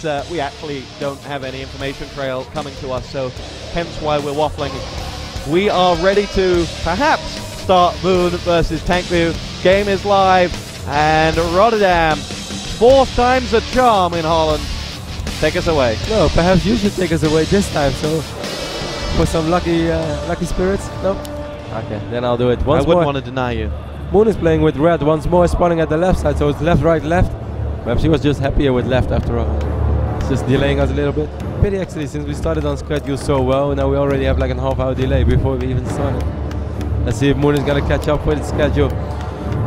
is we actually don't have any information trail coming to us, so hence why we're waffling. We are ready to perhaps start Moon versus TankLiew. Game is live, and Rotterdam, 4th time's a charm in Holland. Take us away. No, perhaps you should take us away this time, so for some lucky spirits. No? Okay, then I'll do it once more. I wouldn't want to deny you. Moon is playing with red once more, spawning at the left side, so it's left, right, left. Perhaps he was just happier with left after all. It's just delaying us a little bit. Pity actually, since we started on schedule so well, now we already have like a half-hour delay before we even started. Let's see if Moon is gonna catch up with its schedule.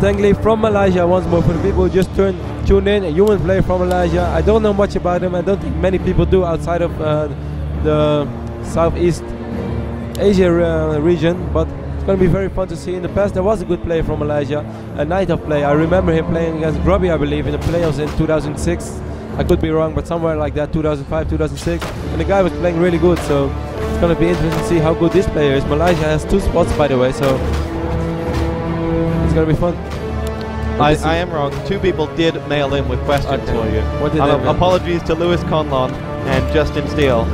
TankLiew from Malaysia once more for the people who just tuned in. A human player from Malaysia. I don't know much about him. I don't think many people do outside of the Southeast Asia region, but it's going to be very fun to see. In the past there was a good player from Malaysia, a night of play. I remember him playing against Grubby, I believe, in the playoffs in 2006. I could be wrong, but somewhere like that, 2005, 2006. And the guy was playing really good, so it's going to be interesting to see how good this player is. Malaysia has 2 spots, by the way, so it's going to be fun. I am wrong. 2 people did mail in with questions for you. What did they apologies to Lewis Conlon and Justin Steele.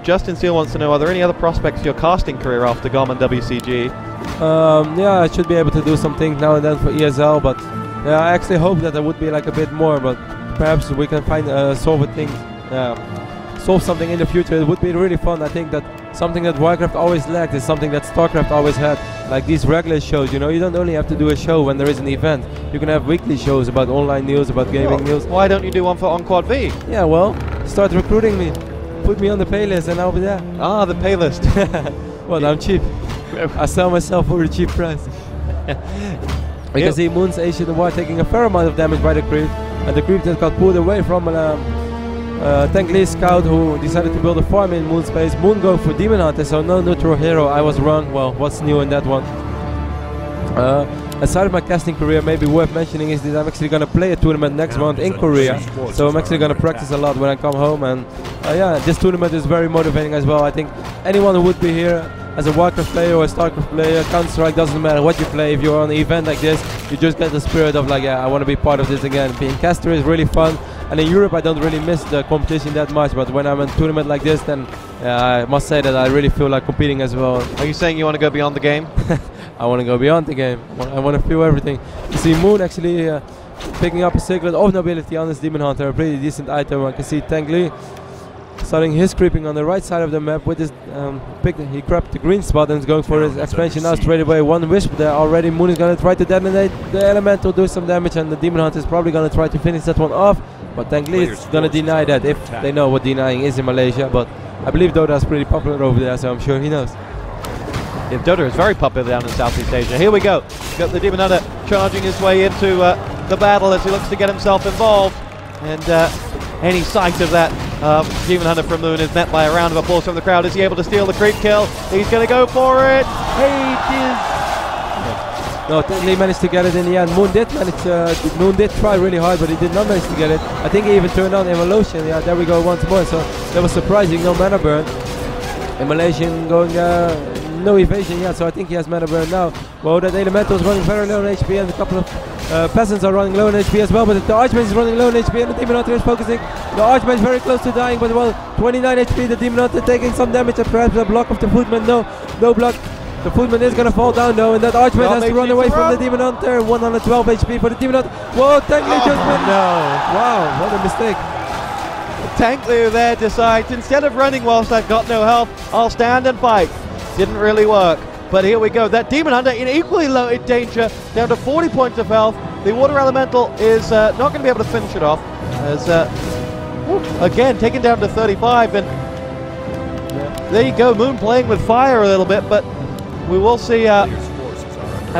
Justin Steele wants to know, are there any other prospects for your casting career after GOM and WCG? Yeah, I should be able to do something now and then for ESL, but yeah, I actually hope that there would be like a bit more, but perhaps we can find solve something in the future. It would be really fun. I think that something that WarCraft always lacked is something that StarCraft always had, like these regular shows. You know, you don't only have to do a show when there is an event. You can have weekly shows about online news, about gaming news. Why don't you do one for OnQuad V? Yeah, well, start recruiting me. Put me on the pay list and I'll be there. Ah, the pay list. Well, I'm cheap. I sell myself for a cheap price. We can see Moon's Ancient of War taking a fair amount of damage by the creep, and the creep that got pulled away from TankLiew scout, who decided to build a farm in Moon space. Moon go for Demon Hunter, so no neutral hero. I was wrong. Well, what's new in that one? Aside of my casting career, maybe worth mentioning is that I'm actually going to play a tournament next month in Korea, so I'm actually going to practice a lot when I come home, and yeah, this tournament is very motivating as well. I think anyone who would be here as a WarCraft player or a StarCraft player, Counter-Strike, doesn't matter what you play, if you're on an event like this, you just get the spirit of like, yeah, I want to be part of this again. Being caster is really fun, and in Europe I don't really miss the competition that much, but when I'm in a tournament like this, then I must say that I really feel like competing as well. Are you saying you want to go beyond the game? I want to go beyond the game. I want to feel everything. You see Moon actually picking up a Circlet of Nobility on this Demon Hunter, a pretty decent item. I can see TankLiew starting his creeping on the right side of the map with his he grabbed the green spot and is going for his expansion now straight away. One Wisp there already. Moon is going to try to detonate the Elemental, do some damage, and the Demon Hunter is probably going to try to finish that one off, but TankLiew is going to deny that, if they know what denying is in Malaysia. But I believe Dota is pretty popular over there, so I'm sure he knows. Yeah, Dota is very popular down in Southeast Asia. Here we go. Got the Demon Hunter charging his way into the battle as he looks to get himself involved, and any sight of that Demon Hunter from Moon is met by a round of applause from the crowd. Is he able to steal the creep kill? He's going to go for it. No, TankLiew managed to get it in the end. Moon did try really hard, but he did not manage to get it. I think he even turned on Evolution. Yeah, there we go once more. So that was surprising. No mana burn. Evolution going no evasion yet, so I think he has mana burn now. Well, that Elemental is running very low on HP, and a couple of peasants are running low on HP as well, but the Archmage is running low on HP, and the Demon Hunter is focusing. The Archmage very close to dying, but well, 29 HP, the Demon Hunter taking some damage, and perhaps a block of the Footman. No block. The Footman is gonna fall down though, and that Archmage has to run away from the Demon Hunter. 112 HP for the Demon Hunter. Whoa, TankLiew just went. No. Wow, what a mistake. TankLiew there decides, instead of running whilst I've got no health, I'll stand and fight. Didn't really work, but here we go. That Demon Hunter in equally low danger, down to 40 points of health. The Water Elemental is not going to be able to finish it off, as again taken down to 35, and there you go. Moon playing with fire a little bit, but we will see a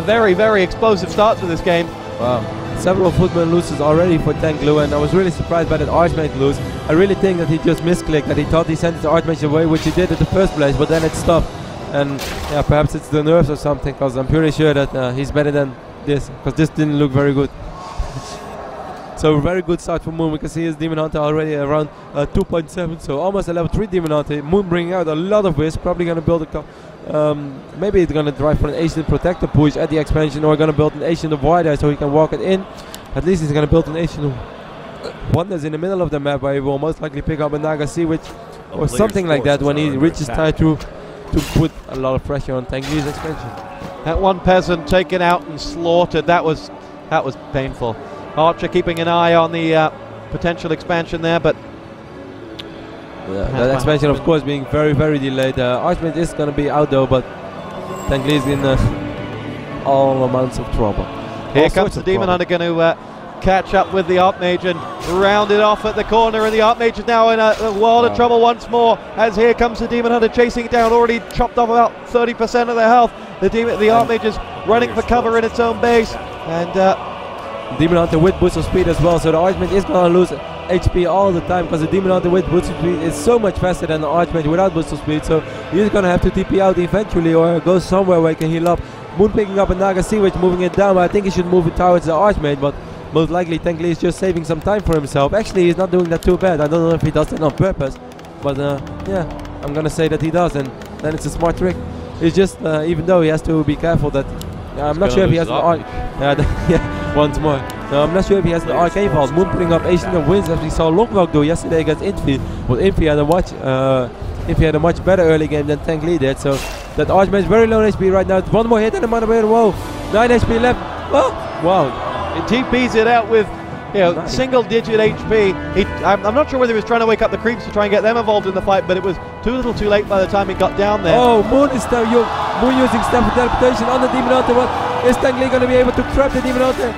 very, very explosive start to this game. Wow. Several Footmen loses already for TankLiew, and I was really surprised by that Archmage lose. I really think that he just misclicked, that he thought he sent the Archmage away, which he did in the first place, but then it stopped. And yeah, perhaps it's the nerves or something, because I'm pretty sure that he's better than this, because this didn't look very good. So very good start for Moon. We can see his Demon Hunter already around 2.7, so almost a level 3 Demon Hunter. Moon bringing out a lot of Wisp, probably going to build a maybe he's going to drive for an Ancient Protector push at the expansion, or going to build an Ancient of War there so he can walk it in. At least he's going to build an Ancient of wonders in the middle of the map where he will most likely pick up a Naga Sea Witch or something like that when he reaches tier 2 to put a lot of pressure on TankLiew's expansion. That one peasant taken out and slaughtered. That was painful. Archer keeping an eye on the potential expansion there, but that expansion, of course, being very, very delayed. Archmage is going to be out though, but TankLiew is in all amounts of trouble. Here comes the Demon Hunter, going to catch up with the Archmage and round it off at the corner, and the Archmage is now in a world of trouble once more, as here comes the Demon Hunter chasing it down, already chopped off about 30% of their health. The Archmage is running for cover in its own base, and Demon Hunter with boost of speed as well, so the Archmage is going to lose HP all the time, because the Demon Hunter with boost of speed is so much faster than the Archmage without boost of speed, so he's going to have to TP out eventually or go somewhere where he can heal up. Moon picking up a Naga Sea Witch, moving it down, but I think he should move it towards the Archmage, but most likely TankLiew is just saving some time for himself. Actually, he's not doing that too bad. I don't know if he does that on purpose, but yeah, I'm gonna say that he does, and then it's a smart trick. It's just, even though he has to be careful that, I'm not sure if he has the once more. No, I'm not sure if he has the Arcane Vault. Moon putting up Asian and wins, as we saw Longwalk do yesterday against Infi. But Infi had a much better early game than TankLiew did, so that Archmage very low HP right now. One more hit and a man away. Whoa, 9 HP left. Oh, wow. It TPs it out with, single-digit HP. I'm not sure whether he was trying to wake up the creeps to try and get them involved in the fight, but it was too little too late by the time he got down there. Oh, Moon is still Moon using Step of Teleportation on the Demon Hunter. What is TankLiew going to be able to trap the Demon Hunter?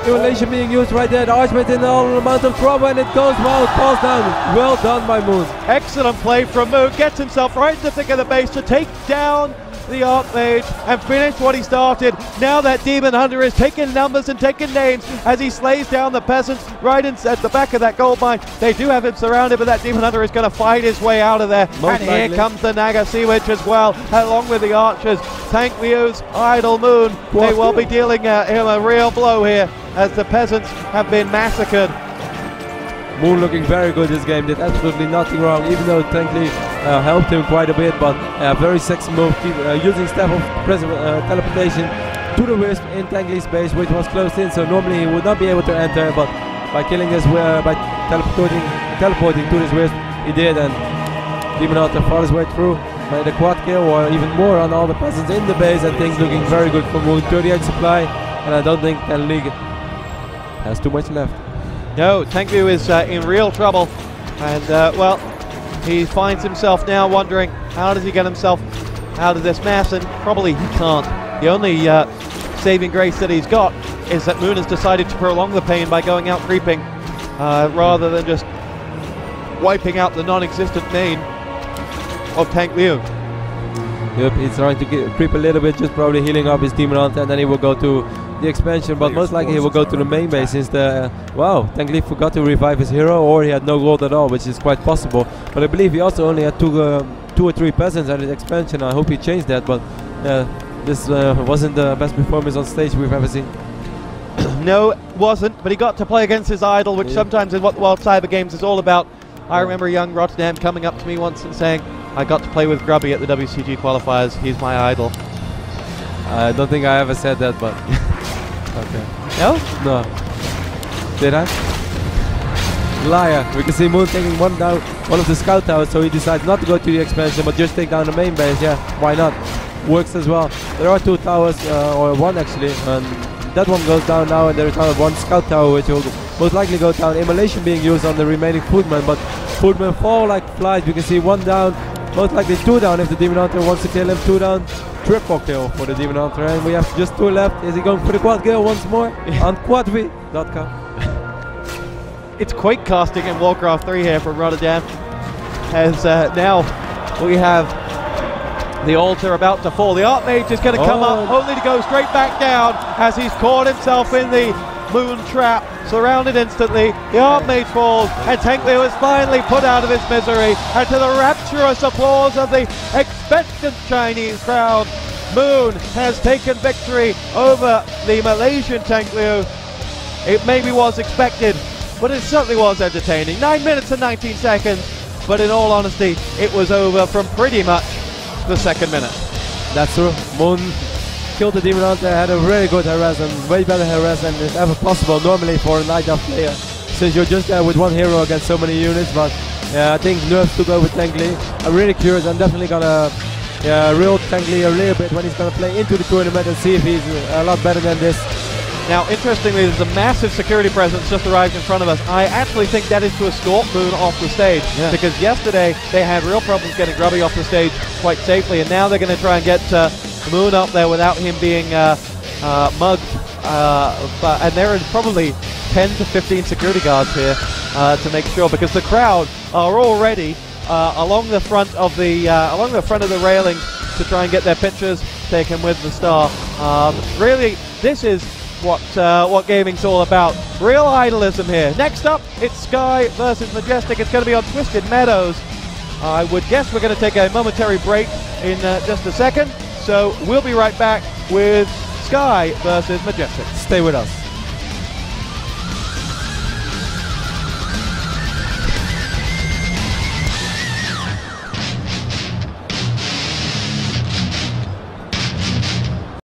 Immolation being used right there. The Archmage in all amount of trouble, and it goes well. It falls down. Well done by Moon. Excellent play from Moon. Gets himself right in the thick of the base to take down the Archmage and finish what he started. Now that Demon Hunter is taking numbers and taking names as he slays down the peasants right at the back of that gold mine. They do have him surrounded, but that Demon Hunter is going to fight his way out of there. Here comes the Naga Sea Witch as well, along with the archers. TankLiew's idle Moon. They will be dealing him a real blow here as the peasants have been massacred. Moon looking very good this game, did absolutely nothing wrong, even though TankLiew helped him quite a bit, but very sexy move, using Step of Teleportation to the Wisp in TankLiew's base, which was closed in, so normally he would not be able to enter, but by killing this, by teleporting to this Wisp, he did, and Demon Hunter fought his way through, made a quad kill or even more on all the peasants in the base, and things looking very good for Moon. 38 supply, and I don't think TankLiew has too much left. No, TankLiew is in real trouble, and well, he finds himself now wondering how does he get himself out of this mess, and probably he can't. The only saving grace that he's got is that Moon has decided to prolong the pain by going out creeping rather than just wiping out the non-existent main of TankLiew. Yep, he's trying to creep a little bit, just probably healing up his Demon Hunter, and then he will go to the expansion, but most likely he will go to the main base since TankLiew forgot to revive his hero, or he had no gold at all, which is quite possible. But I believe he also only had two or three peasants at his expansion. I hope he changed that, but this wasn't the best performance on stage we've ever seen. No, it wasn't, but he got to play against his idol, which sometimes is what the World Cyber Games is all about. I remember young Rotterdam coming up to me once and saying, I got to play with Grubby at the WCG qualifiers, he's my idol. I don't think I ever said that, but okay. No? No. Did I? Liar. We can see Moon taking one down, one of the scout towers, so he decides not to go to the expansion, but just take down the main base. Yeah, why not? Works as well. There are two towers, or one actually, and that one goes down now, and there is one scout tower which will most likely go down. Immolation being used on the remaining footmen, but footmen fall like flies. We can see one down, most likely two down if the Demon Hunter wants to kill him. Two down. Triple kill for the Demon Hunter, and we have just two left. Is he going for the quad kill once more? On quadvi.com. It's Quake casting in WarCraft 3 here from Rotterdam, as now we have the altar about to fall. The Archmage is going to come up, only to go straight back down as he's caught himself in the Moon trap, surrounded instantly. The Archmage falls, and TankLiew is finally put out of his misery, and to the rapturous applause of the expectant Chinese crowd, Moon has taken victory over the Malaysian TankLiew. It maybe was expected, but it certainly was entertaining. 9 minutes and 19 seconds, but in all honesty, it was over from pretty much the second minute. That's true. Moon killed the Demon Hunter, had a really good harass, and way better harass than is ever possible normally for a Night Elf player. since you're just there with one hero against so many units. But yeah, I think nerfs to go with TankLiew. I'm really curious. I'm definitely gonna reel TankLiew a little bit when he's gonna play into the tournament and see if he's a lot better than this. Now, interestingly, there's a massive security presence just arrived in front of us. I actually think that is to escort Moon off the stage, because yesterday they had real problems getting Grubby off the stage quite safely, and now they're going to try and get Moon up there without him being mugged. And there is probably 10 to 15 security guards here to make sure, because the crowd are already along the front of the railing to try and get their pictures taken with the star. Really, this is what gaming's all about. Real idolism here. Next up, it's Sky versus Majestic. It's going to be on Twisted Meadows. I would guess we're going to take a momentary break in just a second. So we'll be right back with Sky versus Majestic. Stay with us.